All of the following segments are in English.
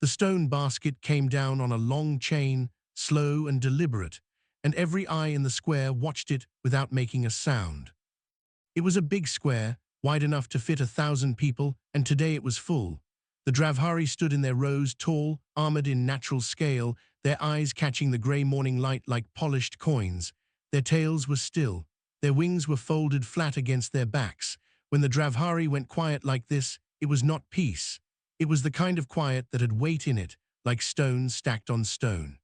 The stone basket came down on a long chain, slow and deliberate, and every eye in the square watched it without making a sound. It was a big square, wide enough to fit 1,000 people, and today it was full. The Dravhari stood in their rows, tall, armored in natural scale, their eyes catching the grey morning light like polished coins. Their tails were still. Their wings were folded flat against their backs. When the Dravhari went quiet like this, it was not peace. It was the kind of quiet that had weight in it, like stones stacked on stone.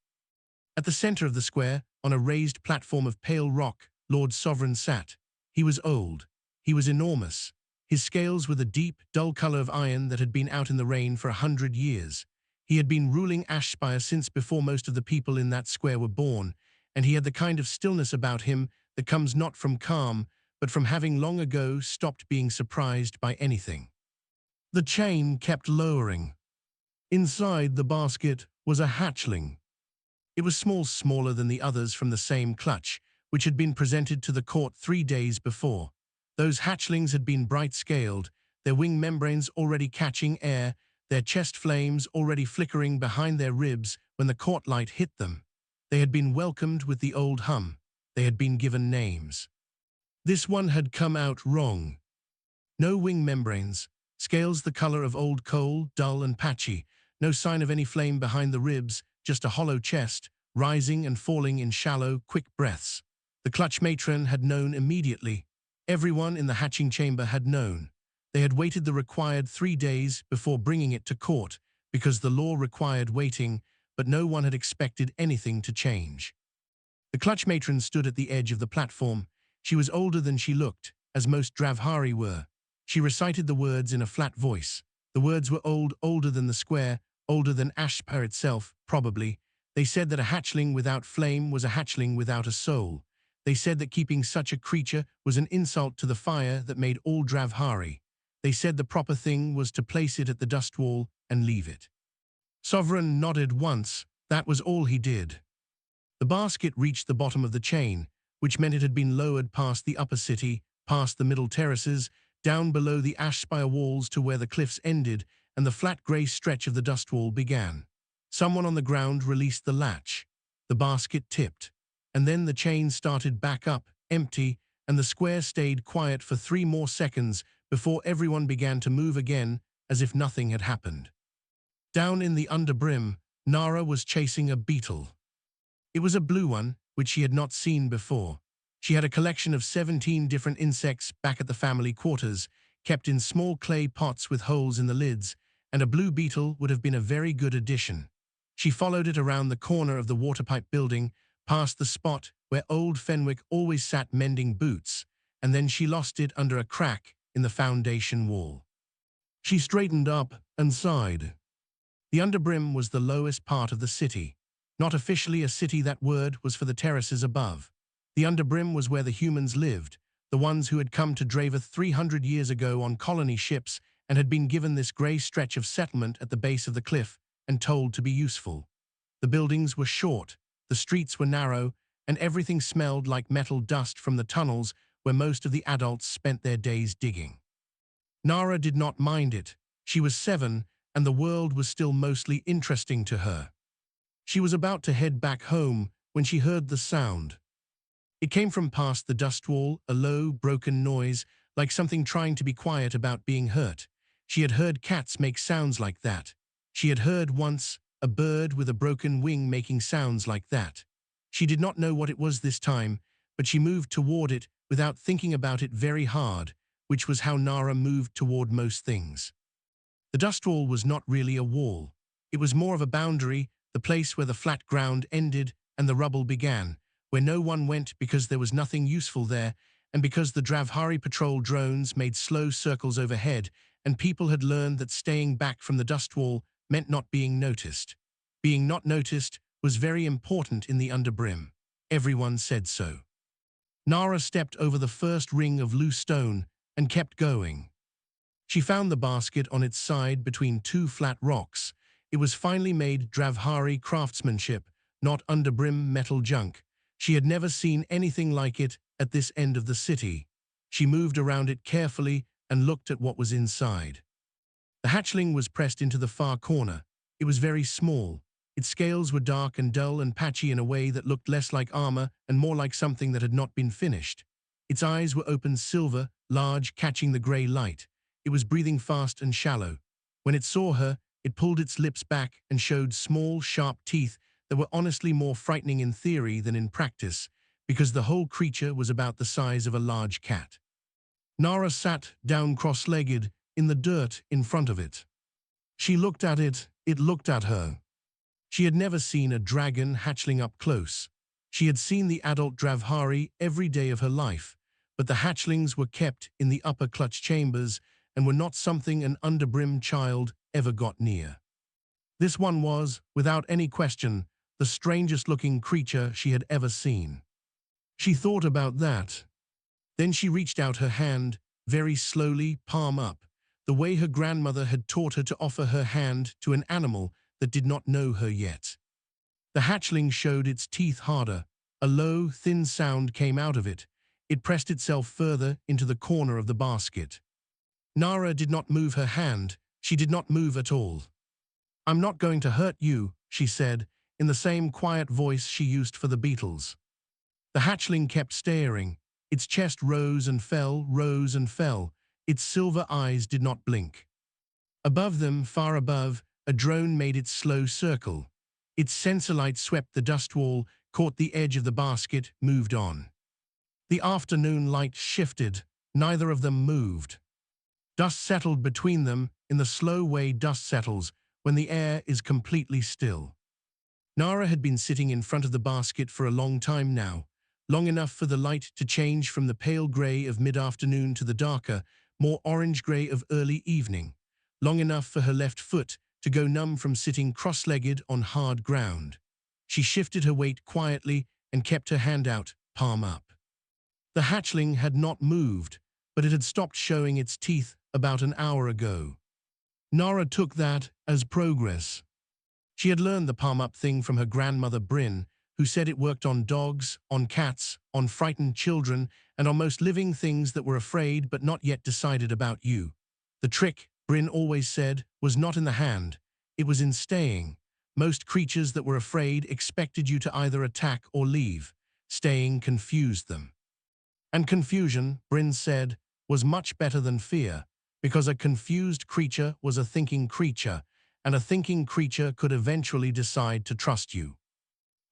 At the center of the square, on a raised platform of pale rock, Lord Sovereign sat. He was old. He was enormous. His scales were the deep, dull color of iron that had been out in the rain for 100 years. He had been ruling Ashspire since before most of the people in that square were born, and he had the kind of stillness about him that comes not from calm, but from having long ago stopped being surprised by anything. The chain kept lowering. Inside the basket was a hatchling. It was smaller than the others from the same clutch, which had been presented to the court 3 days before. Those hatchlings had been bright-scaled, their wing membranes already catching air, their chest flames already flickering behind their ribs when the court light hit them. They had been welcomed with the old hum. They had been given names. This one had come out wrong. No wing membranes, scales the color of old coal, dull and patchy, no sign of any flame behind the ribs, just a hollow chest, rising and falling in shallow, quick breaths. The clutch matron had known immediately. Everyone in the hatching chamber had known. They had waited the required 3 days before bringing it to court, because the law required waiting, but no one had expected anything to change. The clutch matron stood at the edge of the platform. She was older than she looked, as most Dravhari were. She recited the words in a flat voice. The words were older than the square, older than Ashspire itself, probably. They said that a hatchling without flame was a hatchling without a soul. They said that keeping such a creature was an insult to the fire that made all Dravhari. They said the proper thing was to place it at the dust wall and leave it. Sovereign nodded once. That was all he did. The basket reached the bottom of the chain, which meant it had been lowered past the upper city, past the middle terraces, down below the Ashspire walls to where the cliffs ended and the flat grey stretch of the dust wall began. Someone on the ground released the latch. The basket tipped. And then the chain started back up, empty, and the square stayed quiet for 3 more seconds before everyone began to move again as if nothing had happened. Down in the underbrim, Nara was chasing a beetle. It was a blue one, which she had not seen before. She had a collection of 17 different insects back at the family quarters, kept in small clay pots with holes in the lids, and a blue beetle would have been a very good addition. She followed it around the corner of the waterpipe building, past the spot where old Fenwick always sat mending boots, and then she lost it under a crack in the foundation wall. She straightened up and sighed. The underbrim was the lowest part of the city. Not officially a city, that word was for the terraces above. The underbrim was where the humans lived, the ones who had come to Dravath 300 years ago on colony ships and had been given this grey stretch of settlement at the base of the cliff and told to be useful. The buildings were short, the streets were narrow, and everything smelled like metal dust from the tunnels where most of the adults spent their days digging. Nara did not mind it. She was 7, and the world was still mostly interesting to her. She was about to head back home when she heard the sound. It came from past the dust wall, a low, broken noise, like something trying to be quiet about being hurt. She had heard cats make sounds like that. She had heard once a bird with a broken wing making sounds like that. She did not know what it was this time, but she moved toward it without thinking about it very hard, which was how Nara moved toward most things. The dust wall was not really a wall. It was more of a boundary, the place where the flat ground ended and the rubble began, where no one went because there was nothing useful there, and because the Dravhari patrol drones made slow circles overhead, and people had learned that staying back from the dust wall meant not being noticed. Being not noticed was very important in the underbrim. Everyone said so. Nara stepped over the first ring of loose stone and kept going. She found the basket on its side between 2 flat rocks. It was finely made Dravhari craftsmanship, not underbrim metal junk. She had never seen anything like it at this end of the city. She moved around it carefully and looked at what was inside. The hatchling was pressed into the far corner. It was very small. Its scales were dark and dull and patchy in a way that looked less like armor and more like something that had not been finished. Its eyes were open silver, large, catching the grey light. It was breathing fast and shallow. When it saw her, it pulled its lips back and showed small, sharp teeth that were honestly more frightening in theory than in practice, because the whole creature was about the size of a large cat. Nara sat down cross-legged in the dirt in front of it. She looked at it, it looked at her. She had never seen a dragon hatchling up close. She had seen the adult Dravhari every day of her life, but the hatchlings were kept in the upper clutch chambers and were not something an underbrim child ever got near. This one was, without any question, the strangest-looking creature she had ever seen. She thought about that. Then she reached out her hand, very slowly, palm up, the way her grandmother had taught her to offer her hand to an animal that did not know her yet. The hatchling showed its teeth harder. A low, thin sound came out of it. It pressed itself further into the corner of the basket. Nara did not move her hand. She did not move at all. "I'm not going to hurt you," she said, in the same quiet voice she used for the beetles. The hatchling kept staring. Its chest rose and fell, rose and fell. Its silver eyes did not blink. Above them, far above, a drone made its slow circle. Its sensor light swept the dust wall, caught the edge of the basket, moved on. The afternoon light shifted. Neither of them moved. Dust settled between them in the slow way dust settles when the air is completely still. Nara had been sitting in front of the basket for a long time now, long enough for the light to change from the pale grey of mid-afternoon to the darker, more orange-grey of early evening, long enough for her left foot to go numb from sitting cross-legged on hard ground. She shifted her weight quietly and kept her hand out, palm up. The hatchling had not moved, but it had stopped showing its teeth about an hour ago. Nara took that as progress. She had learned the palm-up thing from her grandmother Bryn, who said it worked on dogs, on cats, on frightened children, and on most living things that were afraid but not yet decided about you. The trick, Bryn always said, was not in the hand. It was in staying. Most creatures that were afraid expected you to either attack or leave. Staying confused them. And confusion, Bryn said, was much better than fear, because a confused creature was a thinking creature, and a thinking creature could eventually decide to trust you.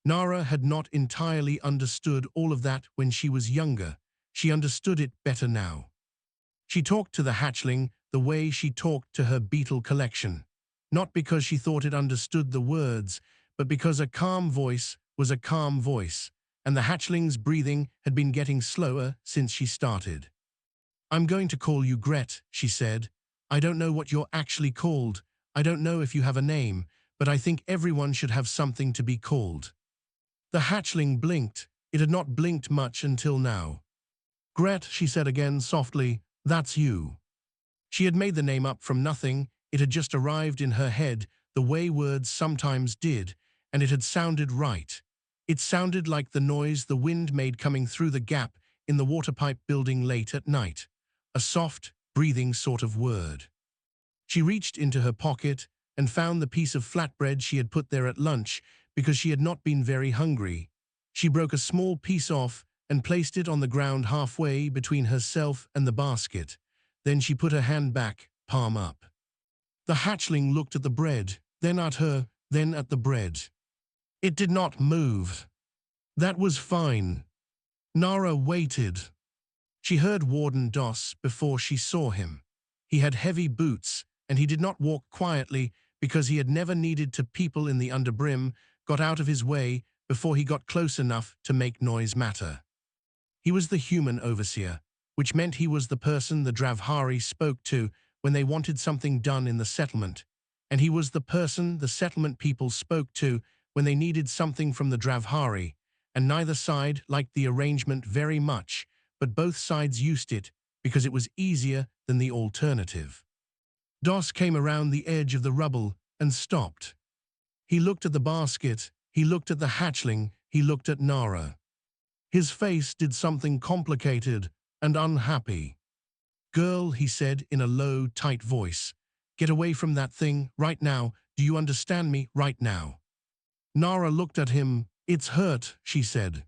Nara had not entirely understood all of that when she was younger. She understood it better now. She talked to the hatchling the way she talked to her beetle collection, not because she thought it understood the words, but because a calm voice was a calm voice, and the hatchling's breathing had been getting slower since she started. "I'm going to call you Gret," she said. "I don't know what you're actually called. I don't know if you have a name, but I think everyone should have something to be called." The hatchling blinked. It had not blinked much until now. "Gret," she said again softly, "that's you." She had made the name up from nothing. It had just arrived in her head, the way words sometimes did, and it had sounded right. It sounded like the noise the wind made coming through the gap in the water pipe building late at night. A soft, breathing sort of word. She reached into her pocket and found the piece of flatbread she had put there at lunch because she had not been very hungry. She broke a small piece off and placed it on the ground halfway between herself and the basket. Then she put her hand back, palm up. The hatchling looked at the bread, then at her, then at the bread. It did not move. That was fine. Nara waited. She heard Warden Doss before she saw him. He had heavy boots, and he did not walk quietly because he had never needed to. People in the underbrim got out of his way before he got close enough to make noise matter. He was the human overseer, which meant he was the person the Dravhari spoke to when they wanted something done in the settlement, and he was the person the settlement people spoke to when they needed something from the Dravhari, and neither side liked the arrangement very much, but both sides used it because it was easier than the alternative. Doss came around the edge of the rubble and stopped. He looked at the basket, he looked at the hatchling, he looked at Nara. His face did something complicated and unhappy. "Girl," he said in a low, tight voice, "get away from that thing right now. Do you understand me right now? Nara looked at him. It's hurt, she said.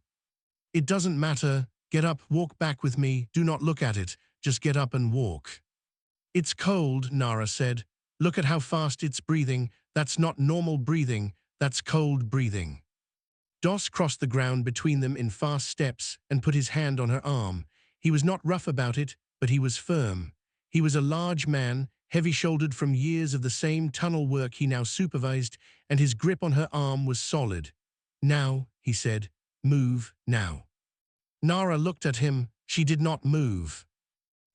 It doesn't matter. Get up, walk back with me. Do not look at it. Just get up and walk. It's cold, Nara said. Look at how fast it's breathing. That's not normal breathing. That's cold breathing. Doss crossed the ground between them in fast steps and put his hand on her arm. He was not rough about it, but he was firm. He was a large man, heavy-shouldered from years of the same tunnel work he now supervised, and his grip on her arm was solid. Now, he said, move now. Nara looked at him. She did not move.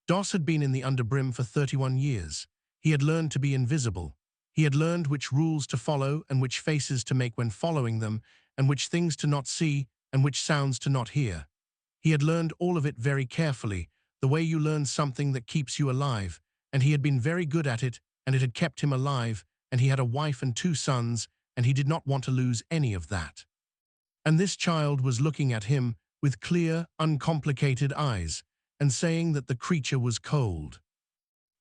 Doss had been in the underbrim for 31 years. He had learned to be invisible. He had learned which rules to follow and which faces to make when following them, and which things to not see and which sounds to not hear. He had learned all of it very carefully, the way you learn something that keeps you alive, and he had been very good at it, and it had kept him alive, and he had a wife and 2 sons, and he did not want to lose any of that. And this child was looking at him with clear, uncomplicated eyes, and saying that the creature was cold.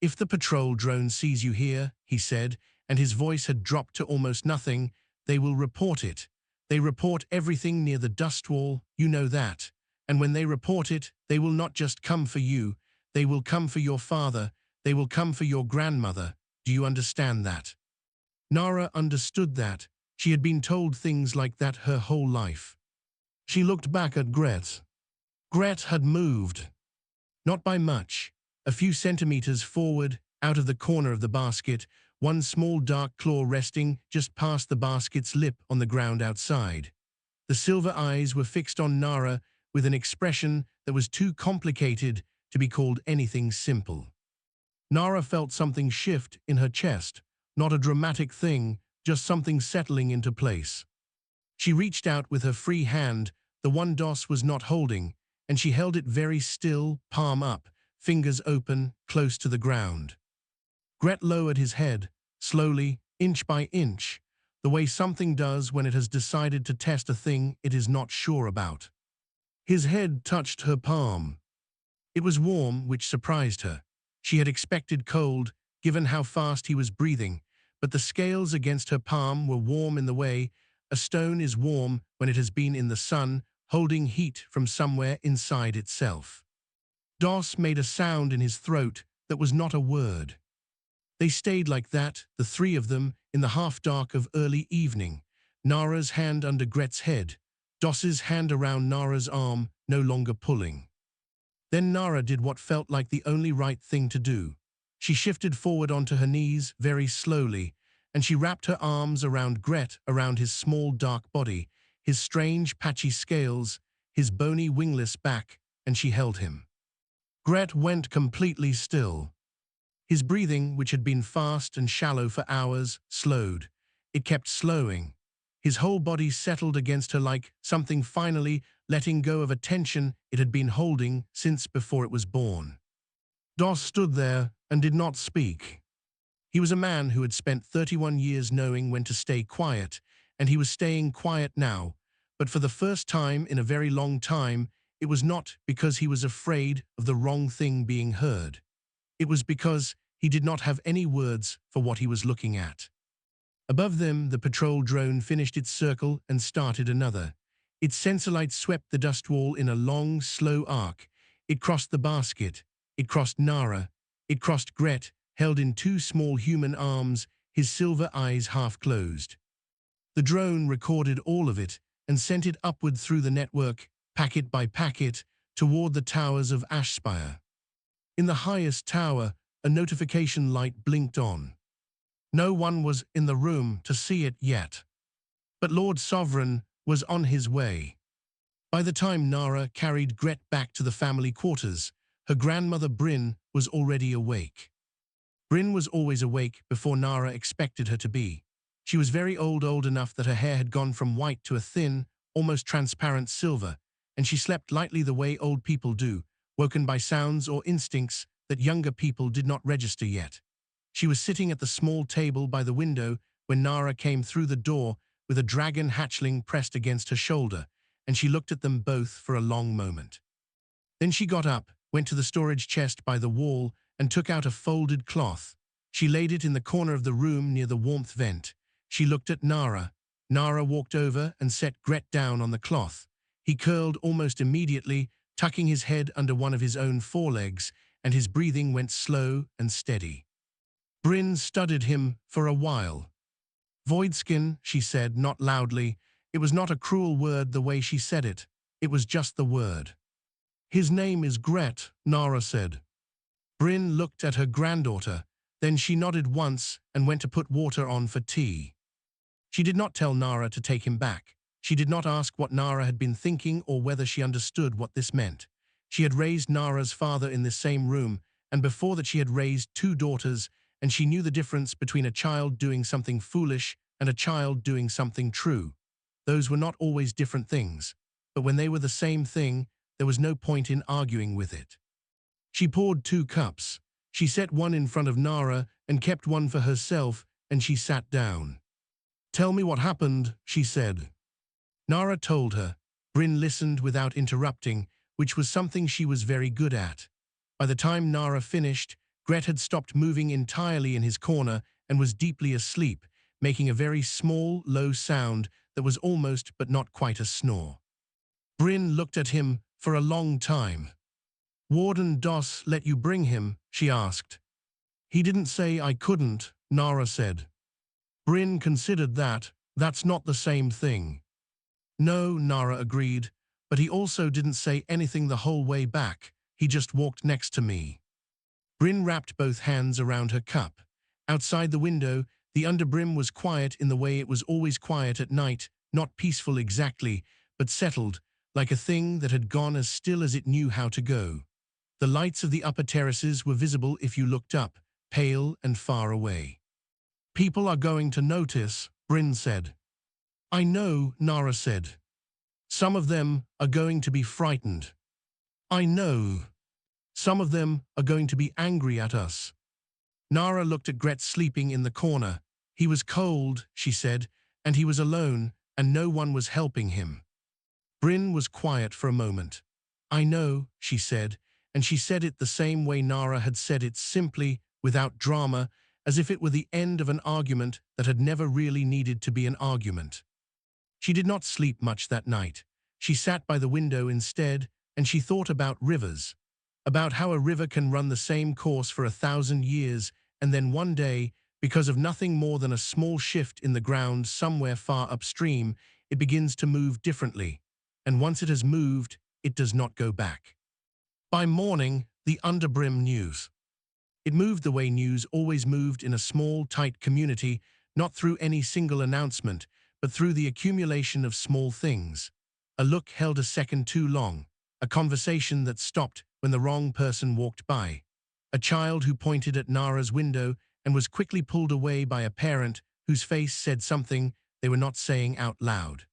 If the patrol drone sees you here, he said, and his voice had dropped to almost nothing, they will report it. They report everything near the dust wall, you know that. And when they report it, they will not just come for you, they will come for your father, they will come for your grandmother. Do you understand that? Nara understood that. She had been told things like that her whole life. She looked back at Gret. Gret had moved. Not by much. A few centimeters forward, out of the corner of the basket, one small dark claw resting just past the basket's lip on the ground outside. The silver eyes were fixed on Nara with an expression that was too complicated to be called anything simple. Nara felt something shift in her chest, not a dramatic thing, just something settling into place. She reached out with her free hand, the one Doss was not holding, and she held it very still, palm up, fingers open, close to the ground. Gret lowered his head, slowly, inch by inch, the way something does when it has decided to test a thing it is not sure about. His head touched her palm. It was warm, which surprised her. She had expected cold, given how fast he was breathing, but the scales against her palm were warm in the way a stone is warm when it has been in the sun, holding heat from somewhere inside itself. Doss made a sound in his throat that was not a word. They stayed like that, the 3 of them, in the half-dark of early evening, Nara's hand under Gret's head, Doss's hand around Nara's arm, no longer pulling. Then Nara did what felt like the only right thing to do. She shifted forward onto her knees very slowly, and she wrapped her arms around Gret, around his small dark body, his strange patchy scales, his bony wingless back, and she held him. Gret went completely still. His breathing, which had been fast and shallow for hours, slowed. It kept slowing. His whole body settled against her like something finally letting go of a tension it had been holding since before it was born. Doss stood there and did not speak. He was a man who had spent 31 years knowing when to stay quiet, and he was staying quiet now, but for the first time in a very long time, it was not because he was afraid of the wrong thing being heard. It was because he did not have any words for what he was looking at. Above them, the patrol drone finished its circle and started another. Its sensor light swept the dust wall in a long, slow arc. It crossed the basket. It crossed Nara. It crossed Gret, held in 2 small human arms, his silver eyes half closed. The drone recorded all of it and sent it upward through the network, packet by packet, toward the towers of Ashspire. In the highest tower, a notification light blinked on. No one was in the room to see it yet. But Lord Sovereign was on his way. By the time Nara carried Gret back to the family quarters, her grandmother Bryn was already awake. Bryn was always awake before Nara expected her to be. She was very old enough that her hair had gone from white to a thin, almost transparent silver, and she slept lightly the way old people do, woken by sounds or instincts that younger people did not register yet. She was sitting at the small table by the window when Nara came through the door with a dragon hatchling pressed against her shoulder, and she looked at them both for a long moment. Then she got up, went to the storage chest by the wall, and took out a folded cloth. She laid it in the corner of the room near the warmth vent. She looked at Nara. Nara walked over and set Gret down on the cloth. He curled almost immediately, tucking his head under one of his own forelegs, and his breathing went slow and steady. Bryn studied him for a while. Voidskin, she said, not loudly. It was not a cruel word the way she said it. It was just the word. His name is Gret, Nara said. Bryn looked at her granddaughter. Then she nodded once and went to put water on for tea. She did not tell Nara to take him back. She did not ask what Nara had been thinking or whether she understood what this meant. She had raised Nara's father in this same room, and before that she had raised two daughters, and she knew the difference between a child doing something foolish and a child doing something true. Those were not always different things, but when they were the same thing, there was no point in arguing with it. She poured 2 cups. She set one in front of Nara and kept one for herself, and she sat down. "Tell me what happened," she said. Nara told her. Bryn listened without interrupting, which was something she was very good at. By the time Nara finished, Gret had stopped moving entirely in his corner and was deeply asleep, making a very small, low sound that was almost but not quite a snore. Bryn looked at him for a long time. "Warden Doss let you bring him?" she asked. "He didn't say I couldn't," Nara said. Bryn considered that. "That's not the same thing." "No," Nara agreed, "but he also didn't say anything the whole way back. He just walked next to me." Bryn wrapped both hands around her cup. Outside the window, the underbrim was quiet in the way it was always quiet at night, not peaceful exactly, but settled, like a thing that had gone as still as it knew how to go. The lights of the upper terraces were visible if you looked up, pale and far away. "People are going to notice," Bryn said. "I know," Nara said. "Some of them are going to be frightened." "I know. Some of them are going to be angry at us." Nara looked at Gret sleeping in the corner. He was cold, she said, and he was alone, and no one was helping him. Bryn was quiet for a moment. "I know," she said, and she said it the same way Nara had said it, simply, without drama, as if it were the end of an argument that had never really needed to be an argument. She did not sleep much that night. She sat by the window instead, and she thought about rivers, about how a river can run the same course for 1,000 years, and then one day, because of nothing more than a small shift in the ground somewhere far upstream, it begins to move differently, and once it has moved, it does not go back. By morning, the underbrim news. It moved the way news always moved in a small, tight community, not through any single announcement, but through the accumulation of small things. A look held a second too long, a conversation that stopped when the wrong person walked by, a child who pointed at Nara's window and was quickly pulled away by a parent whose face said something they were not saying out loud.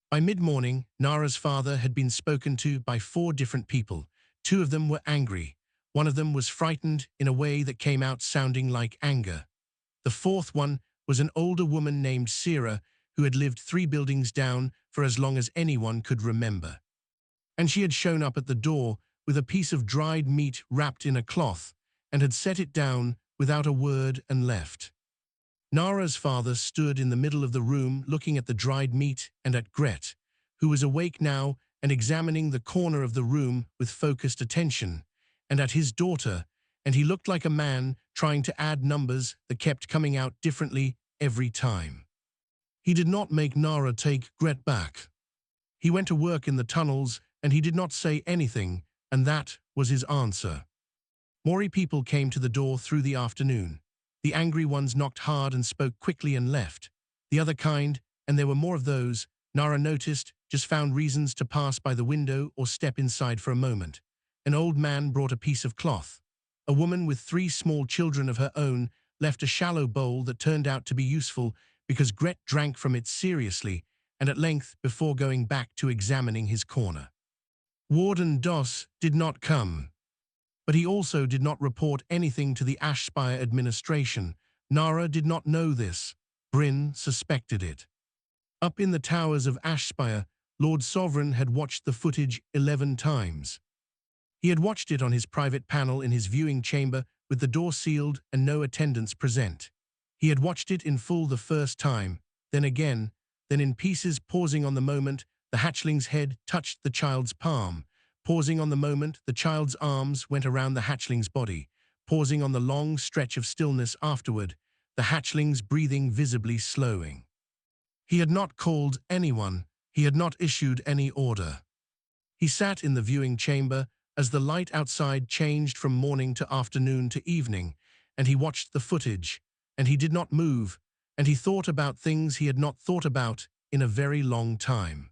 By mid-morning, Nara's father had been spoken to by 4 different people. 2 of them were angry. One of them was frightened in a way that came out sounding like anger. The 4th one was an older woman named Sira, who had lived 3 buildings down for as long as anyone could remember. And she had shown up at the door with a piece of dried meat wrapped in a cloth and had set it down without a word and left. Nara's father stood in the middle of the room looking at the dried meat and at Gret, who was awake now and examining the corner of the room with focused attention, and at his daughter, and he looked like a man trying to add numbers that kept coming out differently every time. He did not make Nara take Gret back. He went to work in the tunnels and he did not say anything, and that was his answer. More people came to the door through the afternoon. The angry ones knocked hard and spoke quickly and left. The other kind, and there were more of those, Nara noticed, just found reasons to pass by the window or step inside for a moment. An old man brought a piece of cloth. A woman with 3 small children of her own left a shallow bowl that turned out to be useful because Gret drank from it seriously and at length before going back to examining his corner. Warden Doss did not come. But he also did not report anything to the Ashspire administration. Nara did not know this. Bryn suspected it. Up in the towers of Ashspire, Lord Sovereign had watched the footage 11 times. He had watched it on his private panel in his viewing chamber with the door sealed and no attendants present. He had watched it in full the first time, then again, then in pieces, pausing on the moment the hatchling's head touched the child's palm. Pausing on the moment the child's arms went around the hatchling's body. Pausing on the long stretch of stillness afterward, the hatchling's breathing visibly slowing. He had not called anyone. He had not issued any order. He sat in the viewing chamber as the light outside changed from morning to afternoon to evening, and he watched the footage, and he did not move, and he thought about things he had not thought about in a very long time.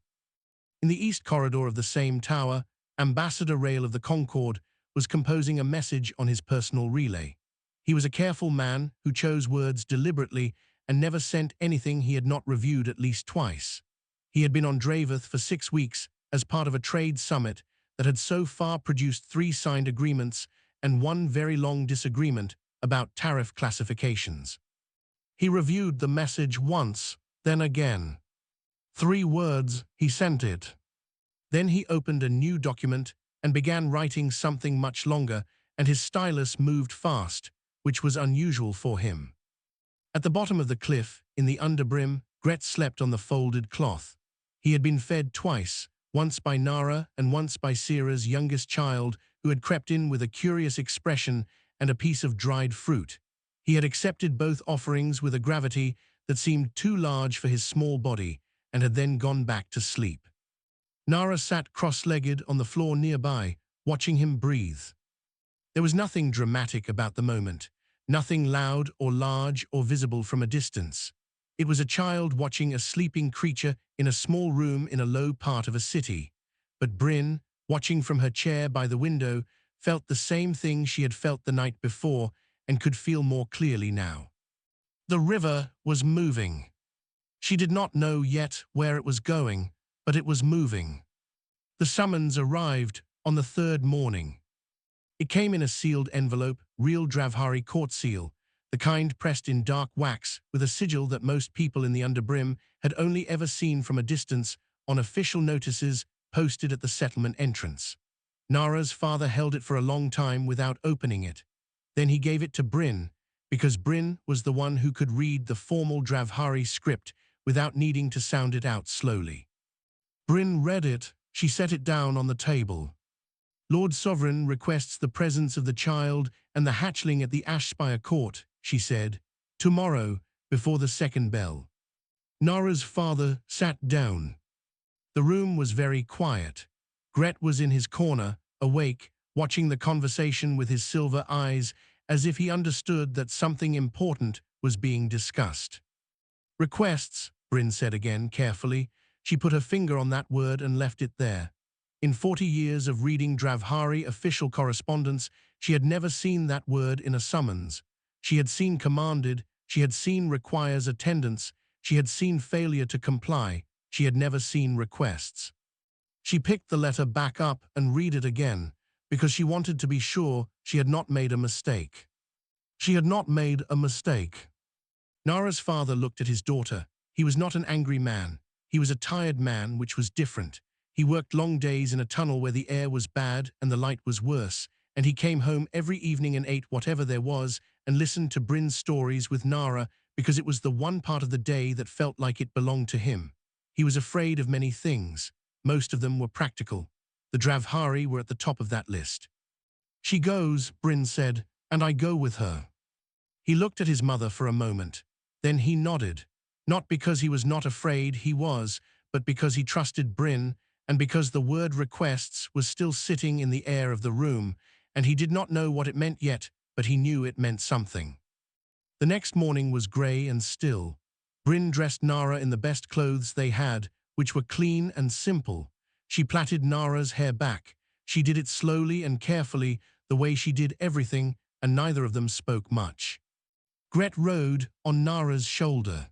In the east corridor of the same tower, Ambassador Rail of the Concorde was composing a message on his personal relay. He was a careful man who chose words deliberately and never sent anything he had not reviewed at least twice. He had been on Draveth for 6 weeks as part of a trade summit that had so far produced 3 signed agreements and 1 very long disagreement about tariff classifications. He reviewed the message once, then again. 3 words, he sent it. Then he opened a new document and began writing something much longer, and his stylus moved fast, which was unusual for him. At the bottom of the cliff, in the underbrim, Gret slept on the folded cloth. He had been fed twice, once by Nara and once by Sierra's youngest child, who had crept in with a curious expression and a piece of dried fruit. He had accepted both offerings with a gravity that seemed too large for his small body, and had then gone back to sleep. Nara sat cross-legged on the floor nearby, watching him breathe. There was nothing dramatic about the moment, nothing loud or large or visible from a distance. It was a child watching a sleeping creature in a small room in a low part of a city. But Bryn, watching from her chair by the window, felt the same thing she had felt the night before and could feel more clearly now. The river was moving. She did not know yet where it was going, but it was moving. The summons arrived on the 3rd morning. It came in a sealed envelope, real Dravhari court seal, the kind pressed in dark wax with a sigil that most people in the underbrim had only ever seen from a distance on official notices posted at the settlement entrance. Nara's father held it for a long time without opening it. Then he gave it to Bryn, because Bryn was the one who could read the formal Dravhari script without needing to sound it out slowly. Bryn read it. She set it down on the table. Lord Sovereign requests the presence of the child and the hatchling at the Ashspire court, she said, tomorrow before the 2nd bell. Nara's father sat down. The room was very quiet. Gret was in his corner, awake, watching the conversation with his silver eyes as if he understood that something important was being discussed. Requests, Bryn said again carefully. She put her finger on that word and left it there. In 40 years of reading Dravhari official correspondence, she had never seen that word in a summons. She had seen commanded, she had seen requires attendance, she had seen failure to comply, she had never seen requests. She picked the letter back up and read it again, because she wanted to be sure she had not made a mistake. She had not made a mistake. Nara's father looked at his daughter. He was not an angry man. He was a tired man, which was different. He worked long days in a tunnel where the air was bad and the light was worse, and he came home every evening and ate whatever there was and listened to Bryn's stories with Nara because it was the one part of the day that felt like it belonged to him. He was afraid of many things. Most of them were practical. The Dravhari were at the top of that list. She goes, Bryn said, and I go with her. He looked at his mother for a moment. Then he nodded. Not because he was not afraid, he was, but because he trusted Bryn, and because the word requests was still sitting in the air of the room, and he did not know what it meant yet, but he knew it meant something. The next morning was grey and still. Bryn dressed Nara in the best clothes they had, which were clean and simple. She plaited Nara's hair back. She did it slowly and carefully, the way she did everything, and neither of them spoke much. Gret rode on Nara's shoulder.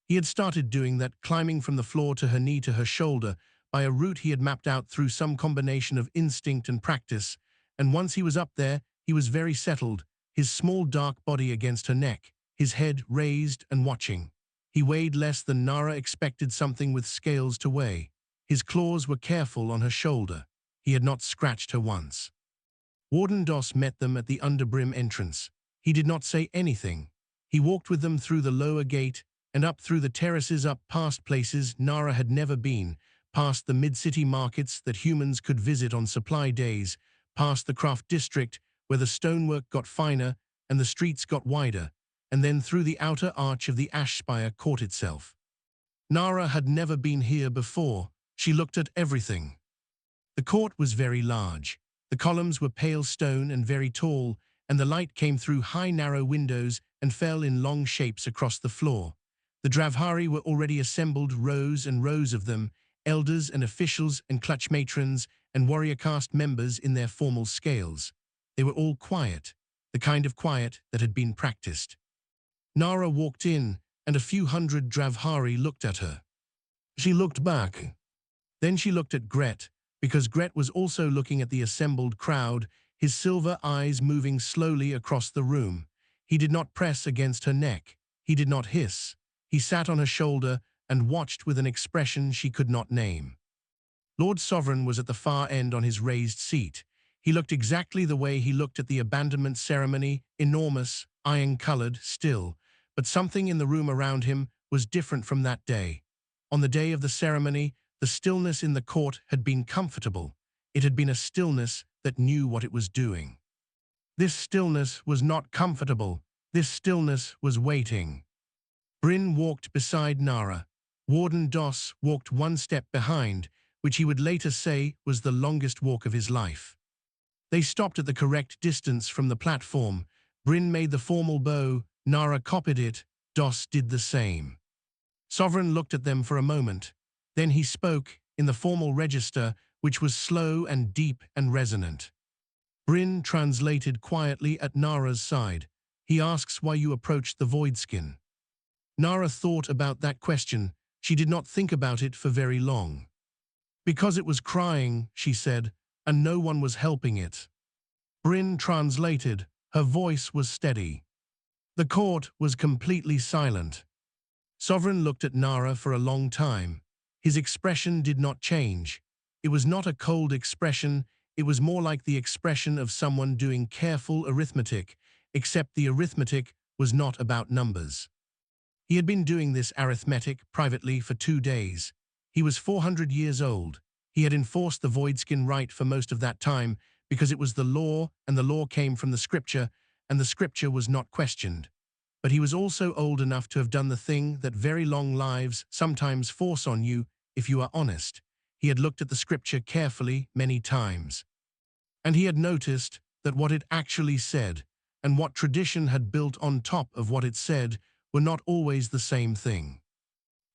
He had started doing that, climbing from the floor to her knee to her shoulder, by a route he had mapped out through some combination of instinct and practice, and once he was up there, he was very settled, his small dark body against her neck, his head raised and watching. He weighed less than Nara expected something with scales to weigh. His claws were careful on her shoulder. He had not scratched her once. Warden Doss met them at the underbrim entrance. He did not say anything. He walked with them through the lower gate and up through the terraces, up past places Nara had never been, past the mid-city markets that humans could visit on supply days, past the craft district where the stonework got finer and the streets got wider, and then through the outer arch of the ash spire court itself. Nara had never been here before. She looked at everything. The court was very large. The columns were pale stone and very tall, and the light came through high narrow windows and fell in long shapes across the floor. The Dravhari were already assembled, rows and rows of them, elders and officials and clutch matrons and warrior caste members in their formal scales. They were all quiet, the kind of quiet that had been practiced. Nara walked in, and a few hundred Dravhari looked at her. She looked back. Then she looked at Gret, because Gret was also looking at the assembled crowd, his silver eyes moving slowly across the room. He did not press against her neck. He did not hiss. He sat on her shoulder and watched with an expression she could not name. Lord Sovereign was at the far end on his raised seat. He looked exactly the way he looked at the abandonment ceremony, enormous, iron-colored, still, but something in the room around him was different from that day. On the day of the ceremony, the stillness in the court had been comfortable. It had been a stillness that knew what it was doing. This stillness was not comfortable. This stillness was waiting. Bryn walked beside Nara. Warden Doss walked one step behind, which he would later say was the longest walk of his life. They stopped at the correct distance from the platform. Bryn made the formal bow. Nara copied it. Doss did the same. Sovereign looked at them for a moment. Then he spoke in the formal register, which was slow and deep and resonant. Bryn translated quietly at Nara's side. He asks why you approached the Voidskin. Nara thought about that question. She did not think about it for very long. Because it was crying, she said, and no one was helping it. Bryn translated. Her voice was steady. The court was completely silent. Sovereign looked at Nara for a long time. His expression did not change. It was not a cold expression, it was more like the expression of someone doing careful arithmetic, except the arithmetic was not about numbers. He had been doing this arithmetic privately for 2 days. He was 400 years old. He had enforced the Voidskin right for most of that time because it was the law, and the law came from the scripture, and the scripture was not questioned. But he was also old enough to have done the thing that very long lives sometimes force on you if you are honest. He had looked at the scripture carefully many times. And he had noticed that what it actually said and what tradition had built on top of what it said were not always the same thing.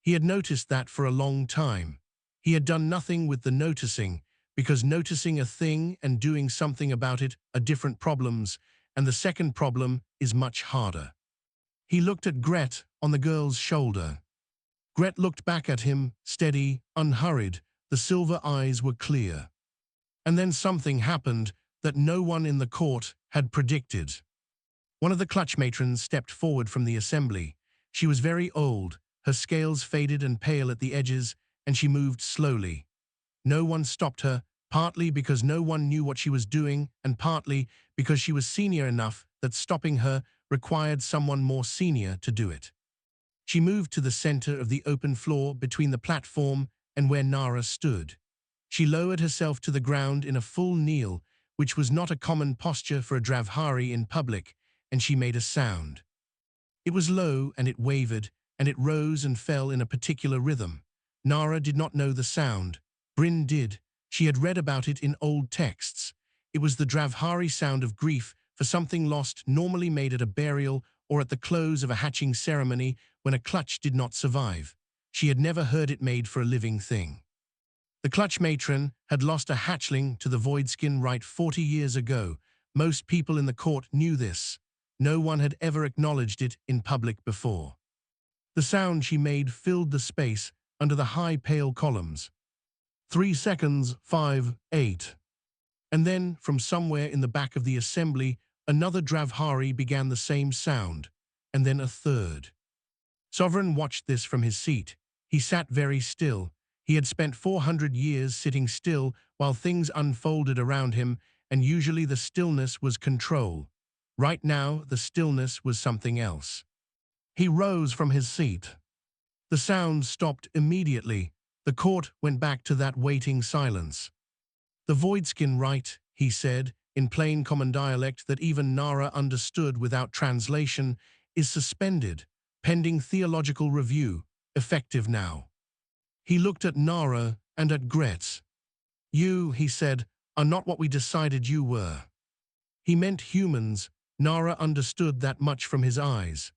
He had noticed that for a long time. He had done nothing with the noticing, because noticing a thing and doing something about it are different problems, and the second problem is much harder. He looked at Gret on the girl's shoulder. Gret looked back at him, steady, unhurried. The silver eyes were clear. And then something happened that no one in the court had predicted. One of the clutch matrons stepped forward from the assembly. She was very old, her scales faded and pale at the edges, and she moved slowly. No one stopped her, partly because no one knew what she was doing, and partly because she was senior enough that stopping her required someone more senior to do it. She moved to the center of the open floor between the platform and where Nara stood. She lowered herself to the ground in a full kneel, which was not a common posture for a Dravhari in public, and she made a sound. It was low and it wavered, and it rose and fell in a particular rhythm. Nara did not know the sound. Bryn did. She had read about it in old texts. It was the Dravhari sound of grief for something lost, normally made at a burial or at the close of a hatching ceremony when a clutch did not survive. She had never heard it made for a living thing. The clutch matron had lost a hatchling to the Voidskin right 40 years ago. Most people in the court knew this. No one had ever acknowledged it in public before. The sound she made filled the space under the high pale columns. 3 seconds, 5, 8. And then, from somewhere in the back of the assembly, another Dravhari began the same sound, and then a third. Sovereign watched this from his seat. He sat very still. He had spent 400 years sitting still while things unfolded around him, and usually the stillness was control. Right now, the stillness was something else. He rose from his seat. The sound stopped immediately. The court went back to that waiting silence. "The Voidskin right," he said, in plain common dialect that even Nara understood without translation, "is suspended, pending theological review, effective now." He looked at Nara and at Gretz. "You," he said, "are not what we decided you were." He meant humans. Nara understood that much from his eyes.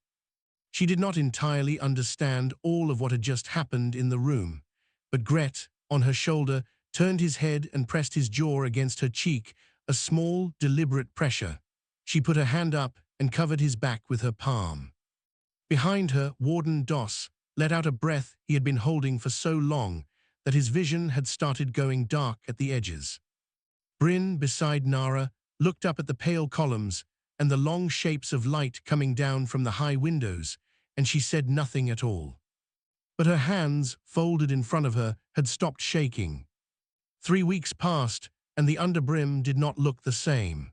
She did not entirely understand all of what had just happened in the room, but Gret, on her shoulder, turned his head and pressed his jaw against her cheek, a small, deliberate pressure. She put her hand up and covered his back with her palm. Behind her, Warden Doss let out a breath he had been holding for so long that his vision had started going dark at the edges. Bryn, beside Nara, looked up at the pale columns and the long shapes of light coming down from the high windows, and she said nothing at all. But her hands, folded in front of her, had stopped shaking. 3 weeks passed, and the underbrim did not look the same.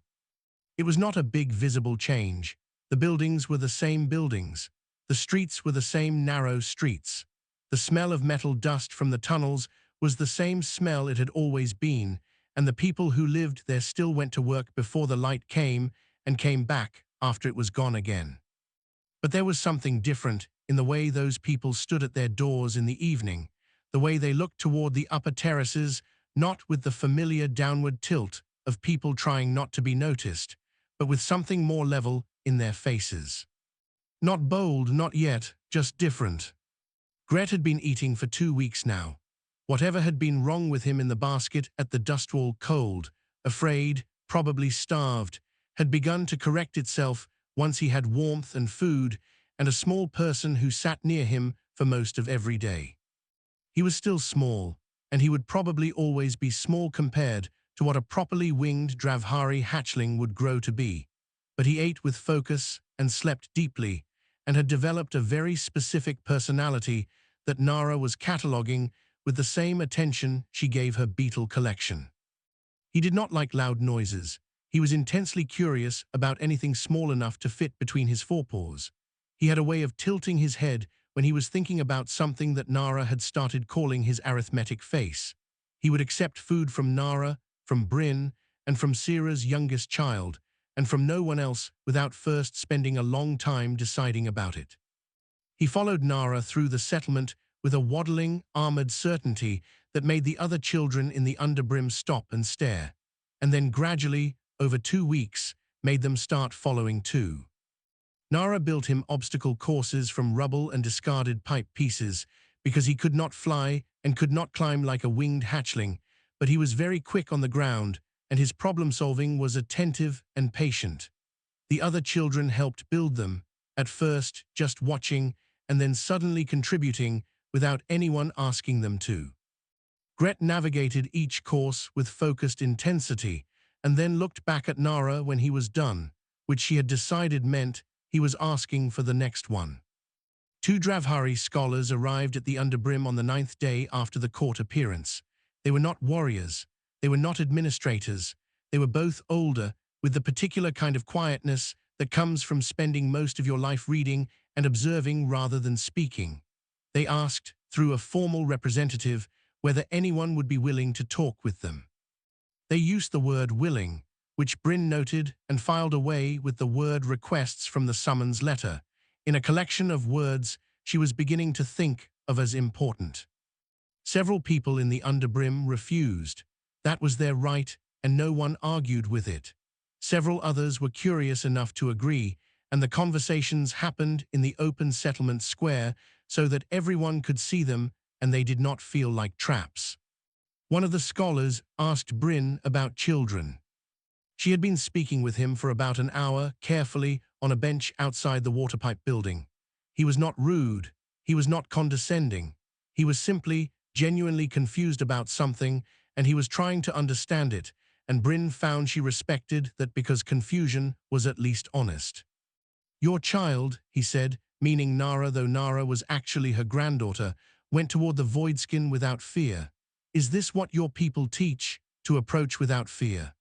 It was not a big visible change. The buildings were the same buildings. The streets were the same narrow streets. The smell of metal dust from the tunnels was the same smell it had always been, and the people who lived there still went to work before the light came and came back after it was gone again. But there was something different in the way those people stood at their doors in the evening, the way they looked toward the upper terraces, not with the familiar downward tilt of people trying not to be noticed, but with something more level in their faces. Not bold, not yet, just different. Gret had been eating for 2 weeks now. Whatever had been wrong with him in the basket at the dust wall, cold, afraid, probably starved, had begun to correct itself once he had warmth and food and a small person who sat near him for most of every day. He was still small, and he would probably always be small compared to what a properly winged Dravhari hatchling would grow to be, but he ate with focus and slept deeply, and had developed a very specific personality that Nara was cataloguing with the same attention she gave her beetle collection. He did not like loud noises. He was intensely curious about anything small enough to fit between his forepaws. He had a way of tilting his head when he was thinking about something that Nara had started calling his arithmetic face. He would accept food from Nara, from Bryn, and from Sira's youngest child, and from no one else without first spending a long time deciding about it. He followed Nara through the settlement with a waddling, armored certainty that made the other children in the underbrim stop and stare, and then gradually, over 2 weeks, made them start following too. Nara built him obstacle courses from rubble and discarded pipe pieces because he could not fly and could not climb like a winged hatchling, but he was very quick on the ground, and his problem-solving was attentive and patient. The other children helped build them, at first just watching and then suddenly contributing without anyone asking them to. Gret navigated each course with focused intensity and then looked back at Nara when he was done, which she had decided meant he was asking for the next one. 2 Dravhari scholars arrived at the underbrim on the 9th day after the court appearance. They were not warriors. They were not administrators. They were both older, with the particular kind of quietness that comes from spending most of your life reading and observing rather than speaking. They asked, through a formal representative, whether anyone would be willing to talk with them. They used the word willing, which Bryn noted and filed away with the word requests from the summons letter, in a collection of words she was beginning to think of as important. Several people in the underbrim refused. That was their right, and no one argued with it. Several others were curious enough to agree, and the conversations happened in the open settlement square so that everyone could see them and they did not feel like traps. One of the scholars asked Bryn about children. She had been speaking with him for about an hour, carefully, on a bench outside the waterpipe building. He was not rude. He was not condescending. He was simply, genuinely confused about something, and he was trying to understand it, and Bryn found she respected that because confusion was at least honest. "Your child," he said, meaning Nara, though Nara was actually her granddaughter, went toward the Voidskin without fear. "Is this what your people teach, to approach without fear?"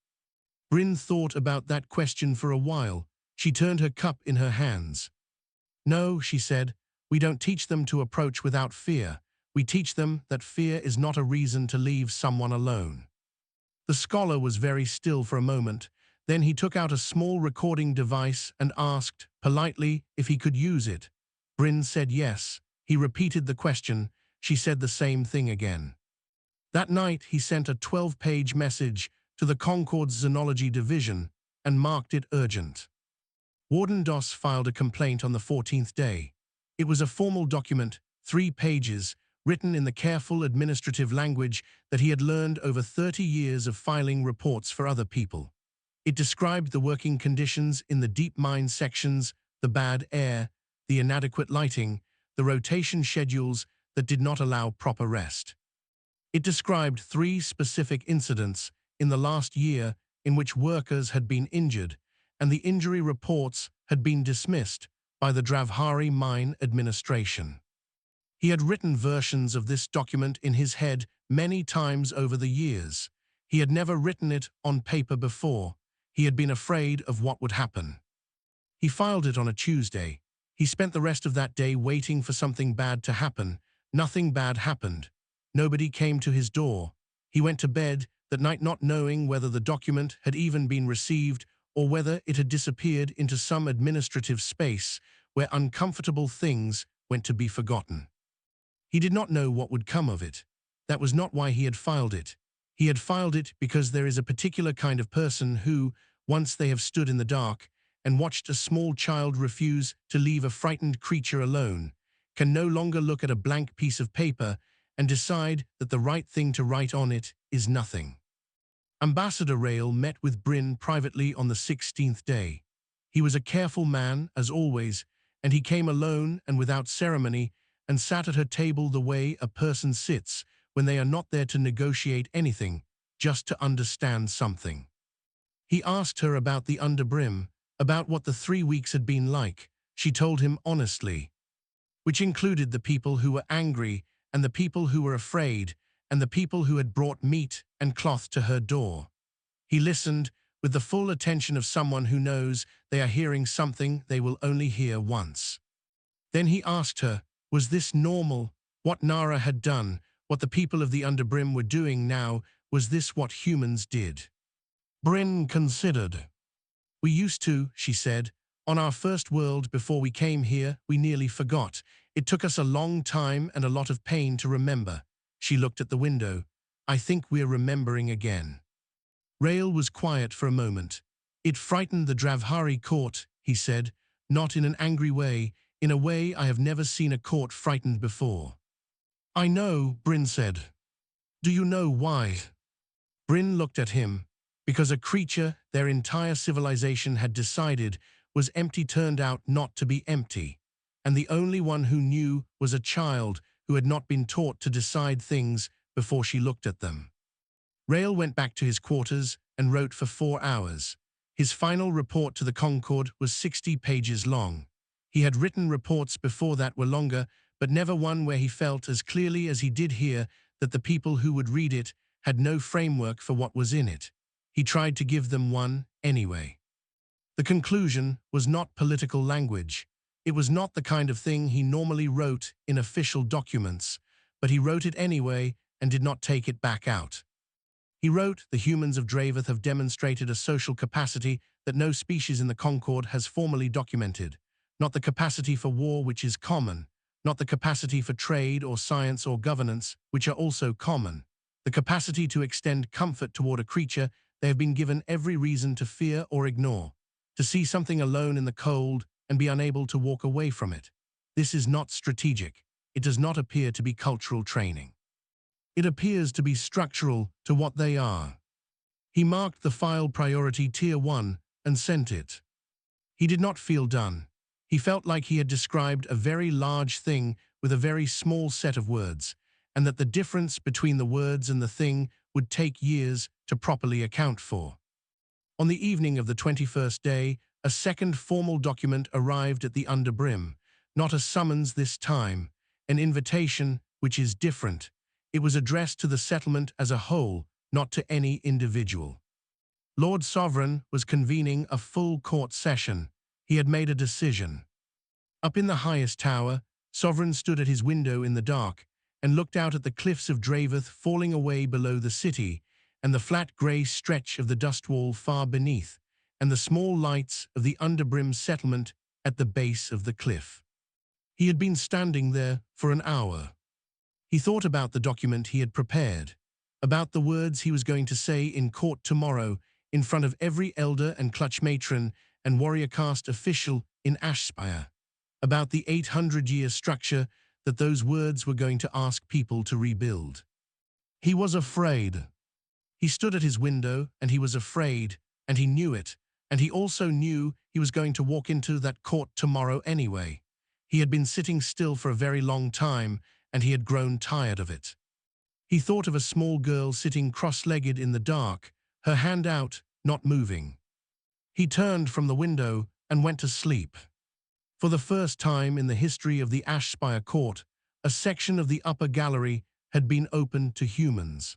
Bryn thought about that question for a while. She turned her cup in her hands. No, she said, we don't teach them to approach without fear. We teach them that fear is not a reason to leave someone alone. The scholar was very still for a moment. Then he took out a small recording device and asked, politely, if he could use it. Bryn said yes. He repeated the question. She said the same thing again. That night, he sent a 12-page message to the Concord's Xenology Division and marked it urgent. Warden Doss filed a complaint on the 14th day. It was a formal document, 3 pages, written in the careful administrative language that he had learned over 30 years of filing reports for other people. It described the working conditions in the deep mine sections, the bad air, the inadequate lighting, the rotation schedules that did not allow proper rest. It described 3 specific incidents in the last year in which workers had been injured, and the injury reports had been dismissed by the Dravhari Mine Administration. He had written versions of this document in his head many times over the years. He had never written it on paper before. He had been afraid of what would happen. He filed it on a Tuesday. He spent the rest of that day waiting for something bad to happen. Nothing bad happened. Nobody came to his door. He went to bed that night not knowing whether the document had even been received or whether it had disappeared into some administrative space where uncomfortable things went to be forgotten. He did not know what would come of it. That was not why he had filed it. He had filed it because there is a particular kind of person who, once they have stood in the dark and watched a small child refuse to leave a frightened creature alone, can no longer look at a blank piece of paper and decide that the right thing to write on it is nothing. Ambassador Rail met with Bryn privately on the 16th day. He was a careful man, as always, and he came alone and without ceremony and sat at her table the way a person sits when they are not there to negotiate anything, just to understand something. He asked her about the underbrim, about what the 3 weeks had been like. She told him honestly, which included the people who were angry and the people who were afraid and the people who had brought meat and cloth to her door. He listened with the full attention of someone who knows they are hearing something they will only hear once. Then he asked her, was this normal? What Nara had done, what the people of the underbrim were doing now, was this what humans did? Bryn considered. We used to, she said. On our first world before we came here, we nearly forgot. It took us a long time and a lot of pain to remember. She looked at the window. I think we're remembering again. Rail was quiet for a moment. It frightened the Dravhari court, he said, not in an angry way, in a way I have never seen a court frightened before. I know, Bryn said. Do you know why? Bryn looked at him. Because a creature their entire civilization had decided was empty turned out not to be empty, and the only one who knew was a child who had not been taught to decide things before she looked at them. Rail went back to his quarters and wrote for 4 hours. His final report to the Concord was 60 pages long. He had written reports before that were longer, but never one where he felt as clearly as he did here that the people who would read it had no framework for what was in it. He tried to give them one anyway. The conclusion was not political language. It was not the kind of thing he normally wrote in official documents, but he wrote it anyway and did not take it back out. He wrote, the humans of Draveth have demonstrated a social capacity that no species in the Concord has formally documented. Not the capacity for war, which is common. Not the capacity for trade or science or governance, which are also common. The capacity to extend comfort toward a creature they have been given every reason to fear or ignore. To see something alone in the cold and be unable to walk away from it. This is not strategic. It does not appear to be cultural training. It appears to be structural to what they are. He marked the file priority Tier 1 and sent it. He did not feel done. He felt like he had described a very large thing with a very small set of words, and that the difference between the words and the thing would take years to properly account for. On the evening of the 21st day, a second formal document arrived at the underbrim, not a summons this time, an invitation which is different. It was addressed to the settlement as a whole, not to any individual. Lord Sovereign was convening a full court session. He had made a decision. Up in the highest tower, Sovereign stood at his window in the dark and looked out at the cliffs of Draveth falling away below the city, and the flat grey stretch of the dust wall far beneath, and the small lights of the underbrim settlement at the base of the cliff. He had been standing there for an hour. He thought about the document he had prepared, about the words he was going to say in court tomorrow in front of every elder and clutch matron and warrior caste official in Ashspire, about the 800-year structure that those words were going to ask people to rebuild. He was afraid. He stood at his window and he was afraid, and he knew it, and he also knew he was going to walk into that court tomorrow anyway. He had been sitting still for a very long time, and he had grown tired of it. He thought of a small girl sitting cross-legged in the dark, her hand out, not moving. He turned from the window and went to sleep. For the first time in the history of the Ashspire Court, a section of the upper gallery had been opened to humans.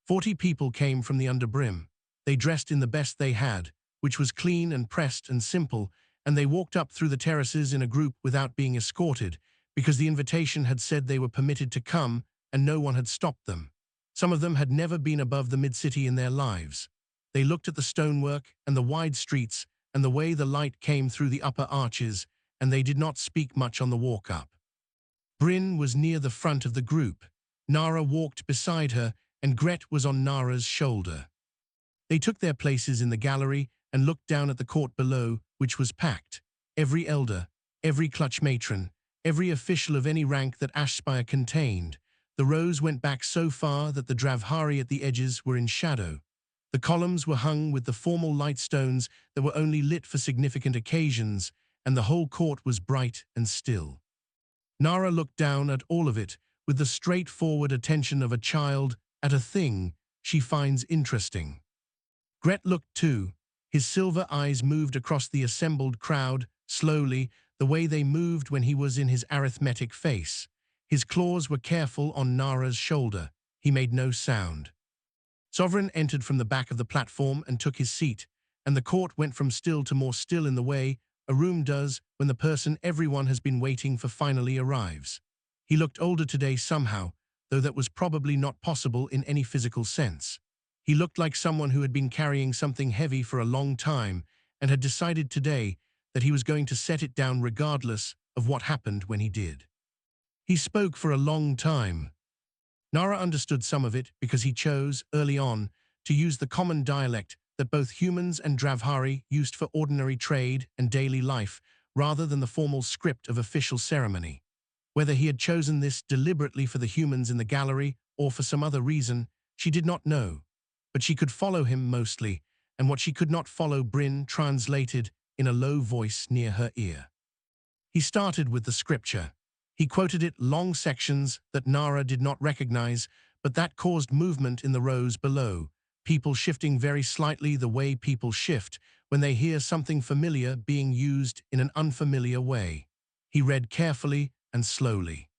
40 people came from the underbrim. They dressed in the best they had, which was clean and pressed and simple, and they walked up through the terraces in a group without being escorted, because the invitation had said they were permitted to come, and no one had stopped them. Some of them had never been above the mid-city in their lives. They looked at the stonework and the wide streets and the way the light came through the upper arches, and they did not speak much on the walk up. Bryn was near the front of the group. Nara walked beside her, and Gret was on Nara's shoulder. They took their places in the gallery and looked down at the court below, which was packed. Every elder, every clutch matron, every official of any rank that Ashspire contained. The rows went back so far that the Dravhari at the edges were in shadow. The columns were hung with the formal light stones that were only lit for significant occasions, and the whole court was bright and still. Nara looked down at all of it with the straightforward attention of a child at a thing she finds interesting. Gret looked too. His silver eyes moved across the assembled crowd, slowly, the way they moved when he was in his arithmetic face. His claws were careful on Nara's shoulder. He made no sound. Sovereign entered from the back of the platform and took his seat, and the court went from still to more still in the way a room does when the person everyone has been waiting for finally arrives. He looked older today somehow, though that was probably not possible in any physical sense. He looked like someone who had been carrying something heavy for a long time and had decided today that he was going to set it down regardless of what happened when he did. He spoke for a long time. Nara understood some of it because he chose, early on, to use the common dialect that both humans and Dravhari used for ordinary trade and daily life, rather than the formal script of official ceremony. Whether he had chosen this deliberately for the humans in the gallery or for some other reason, she did not know. But she could follow him mostly, and what she could not follow Bryn translated in a low voice near her ear. He started with the scripture. He quoted it long sections that Nara did not recognize, but that caused movement in the rows below, people shifting very slightly the way people shift when they hear something familiar being used in an unfamiliar way. He read carefully and slowly.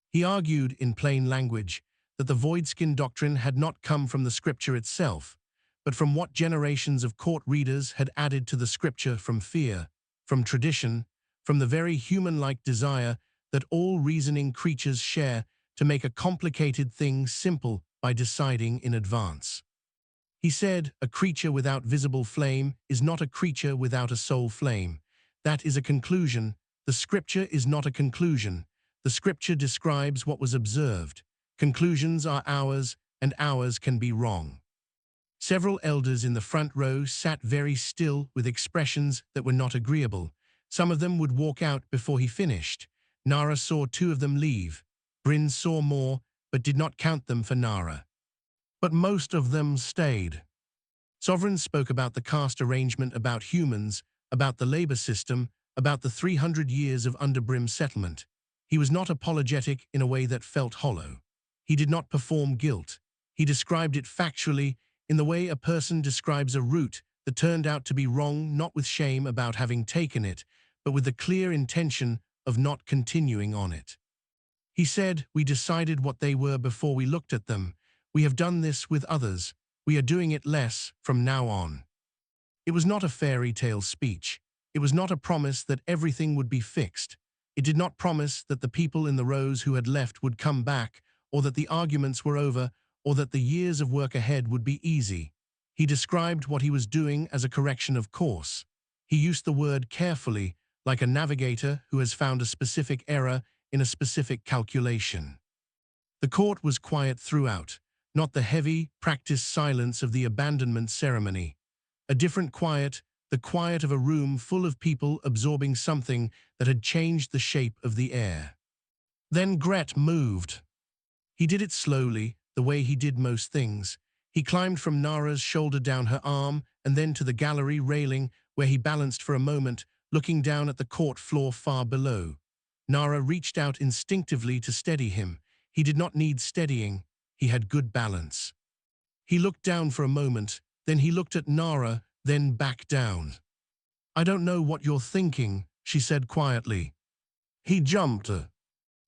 He argued in plain language that the voidskin doctrine had not come from the scripture itself, but from what generations of court readers had added to the scripture from fear, from tradition, from the very human-like desire that all reasoning creatures share to make a complicated thing simple by deciding in advance. He said, a creature without visible flame is not a creature without a soul flame. That is a conclusion. The scripture is not a conclusion. The scripture describes what was observed. Conclusions are ours, and ours can be wrong. Several elders in the front row sat very still with expressions that were not agreeable. Some of them would walk out before he finished. Nara saw 2 of them leave. Bryn saw more, but did not count them for Nara. But most of them stayed. Sovereign spoke about the caste arrangement, about humans, about the labor system, about the 300 years of underbrim settlement. He was not apologetic in a way that felt hollow. He did not perform guilt. He described it factually, in the way a person describes a route that turned out to be wrong, not with shame about having taken it, but with the clear intention of not continuing on it. He said, we decided what they were before we looked at them. We have done this with others. We are doing it less from now on. It was not a fairy tale speech. It was not a promise that everything would be fixed. It did not promise that the people in the rows who had left would come back, or that the arguments were over, or that the years of work ahead would be easy. He described what he was doing as a correction of course. He used the word carefully, like a navigator who has found a specific error in a specific calculation. The court was quiet throughout, not the heavy, practiced silence of the abandonment ceremony. A different quiet, the quiet of a room full of people absorbing something that had changed the shape of the air. Then Gret moved. He did it slowly, the way he did most things. He climbed from Nara's shoulder down her arm and then to the gallery railing where he balanced for a moment, looking down at the court floor far below. Nara reached out instinctively to steady him. He did not need steadying. He had good balance. He looked down for a moment, then he looked at Nara, then back down. "I don't know what you're thinking," she said quietly. He jumped.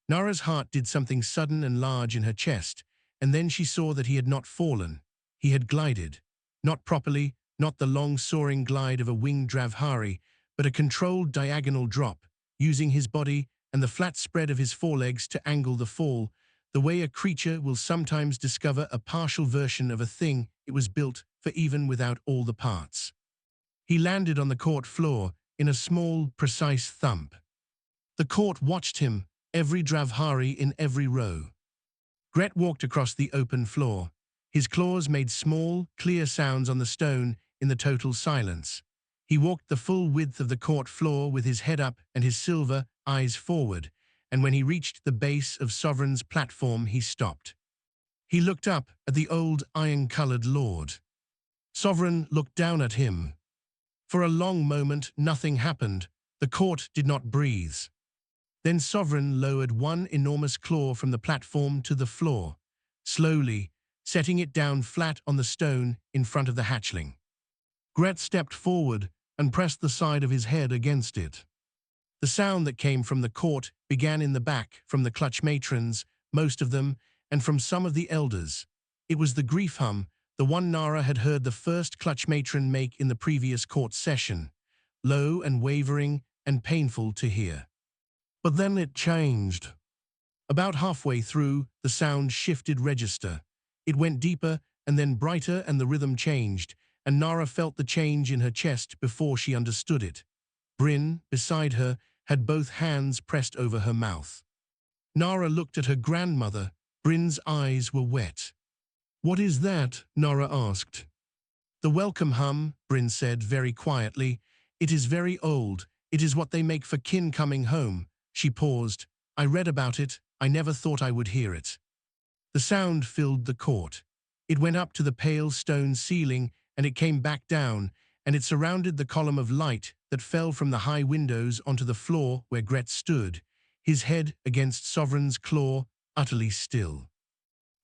Nara's heart did something sudden and large in her chest, and then she saw that he had not fallen. He had glided. Not properly, not the long soaring glide of a winged Dravhari, but a controlled diagonal drop, using his body and the flat spread of his forelegs to angle the fall, the way a creature will sometimes discover a partial version of a thing it was built for even without all the parts. He landed on the court floor in a small, precise thump. The court watched him, every Dravhari in every row. Gret walked across the open floor. His claws made small, clear sounds on the stone in the total silence. He walked the full width of the court floor with his head up and his silver eyes forward, and when he reached the base of Sovereign's platform, he stopped. He looked up at the old iron-colored lord. Sovereign looked down at him. For a long moment, nothing happened. The court did not breathe. Then Sovereign lowered one enormous claw from the platform to the floor, slowly, setting it down flat on the stone in front of the hatchling. Gret stepped forward and pressed the side of his head against it. The sound that came from the court began in the back, from the clutch matrons, most of them, and from some of the elders. It was the grief hum, the one Nara had heard the first clutch matron make in the previous court session, low and wavering and painful to hear. But then it changed. About halfway through, the sound shifted register. It went deeper and then brighter, and the rhythm changed, and Nara felt the change in her chest before she understood it. Bryn, beside her, had both hands pressed over her mouth. Nara looked at her grandmother. Bryn's eyes were wet. "What is that?" Nara asked. "The welcome hum," Bryn said very quietly. "It is very old. It is what they make for kin coming home." She paused. "I read about it. I never thought I would hear it." The sound filled the court. It went up to the pale stone ceiling, and it came back down, and it surrounded the column of light that fell from the high windows onto the floor where Gret stood, his head against Sovereign's claw, utterly still.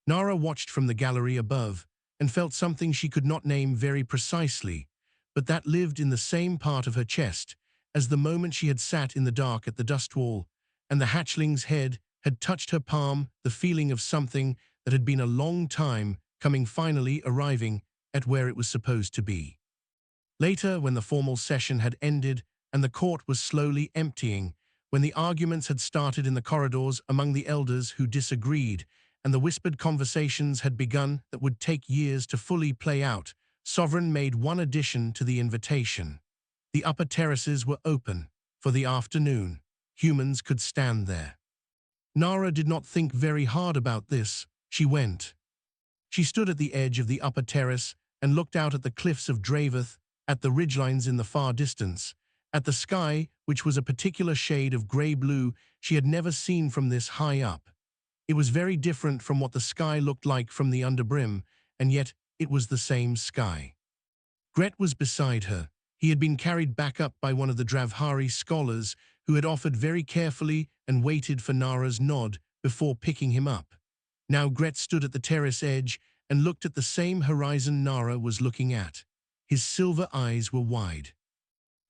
Nara watched from the gallery above and felt something she could not name very precisely, but that lived in the same part of her chest as the moment she had sat in the dark at the dust wall, and the hatchling's head had touched her palm, the feeling of something that had been a long time coming, finally arriving at where it was supposed to be. Later, when the formal session had ended and the court was slowly emptying, when the arguments had started in the corridors among the elders who disagreed, and the whispered conversations had begun that would take years to fully play out, Sovereign made one addition to the invitation. The upper terraces were open. For the afternoon, humans could stand there. Nara did not think very hard about this. She went. She stood at the edge of the upper terrace and looked out at the cliffs of Dravath, at the ridgelines in the far distance, at the sky, which was a particular shade of grey-blue she had never seen from this high up. It was very different from what the sky looked like from the underbrim, and yet it was the same sky. Gret was beside her. He had been carried back up by one of the Dravhari scholars who had offered very carefully and waited for Nara's nod before picking him up. Now Gret stood at the terrace edge and looked at the same horizon Nara was looking at. His silver eyes were wide.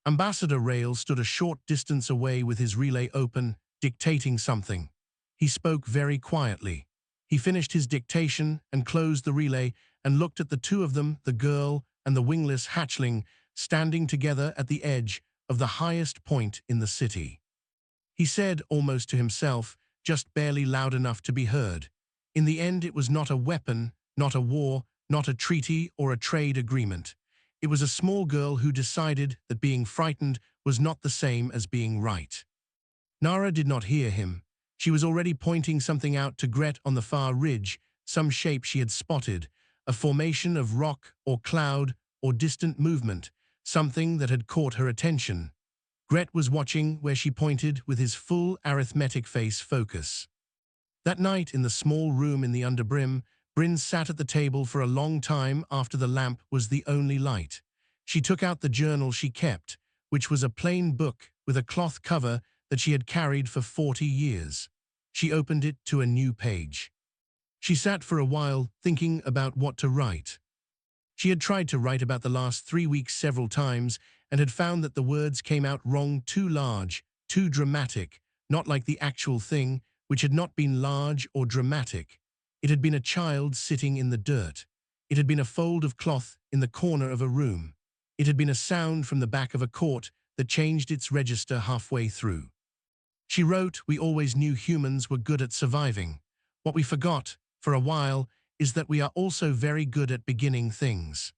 Ambassador Rail stood a short distance away with his relay open, dictating something. He spoke very quietly. He finished his dictation and closed the relay and looked at the two of them, the girl and the wingless hatchling, standing together at the edge of the highest point in the city. He said, almost to himself, just barely loud enough to be heard. In the end, it was not a weapon, not a war, not a treaty or a trade agreement. It was a small girl who decided that being frightened was not the same as being right. Nara did not hear him. She was already pointing something out to Gret on the far ridge, some shape she had spotted, a formation of rock or cloud or distant movement, something that had caught her attention. Gret was watching where she pointed with his full arithmetic face focus. That night in the small room in the underbrim, Bryn sat at the table for a long time after the lamp was the only light. She took out the journal she kept, which was a plain book with a cloth cover that she had carried for 40 years. She opened it to a new page. She sat for a while thinking about what to write. She had tried to write about the last 3 weeks several times and had found that the words came out wrong, too large, too dramatic, not like the actual thing, which had not been large or dramatic. It had been a child sitting in the dirt. It had been a fold of cloth in the corner of a room. It had been a sound from the back of a court that changed its register halfway through. She wrote, "We always knew humans were good at surviving. What we forgot, for a while, is that we are also very good at beginning things."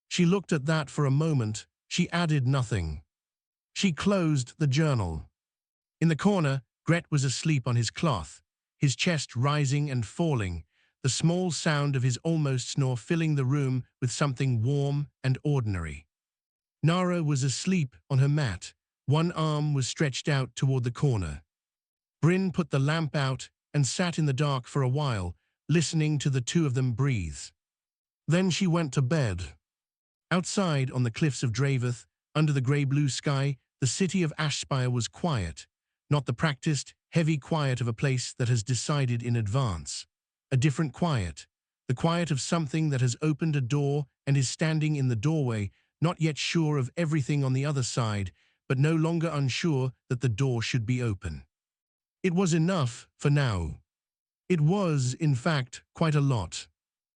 She looked at that for a moment. She added nothing. She closed the journal. In the corner, Gret was asleep on his cloth, his chest rising and falling, the small sound of his almost snore filling the room with something warm and ordinary. Nara was asleep on her mat. One arm was stretched out toward the corner. Bryn put the lamp out and sat in the dark for a while, listening to the two of them breathe. Then she went to bed. Outside, on the cliffs of Draveth, under the grey-blue sky, the city of Ashspire was quiet, not the practiced, heavy quiet of a place that has decided in advance. A different quiet, the quiet of something that has opened a door and is standing in the doorway, not yet sure of everything on the other side, but no longer unsure that the door should be open. It was enough for now. It was, in fact, quite a lot.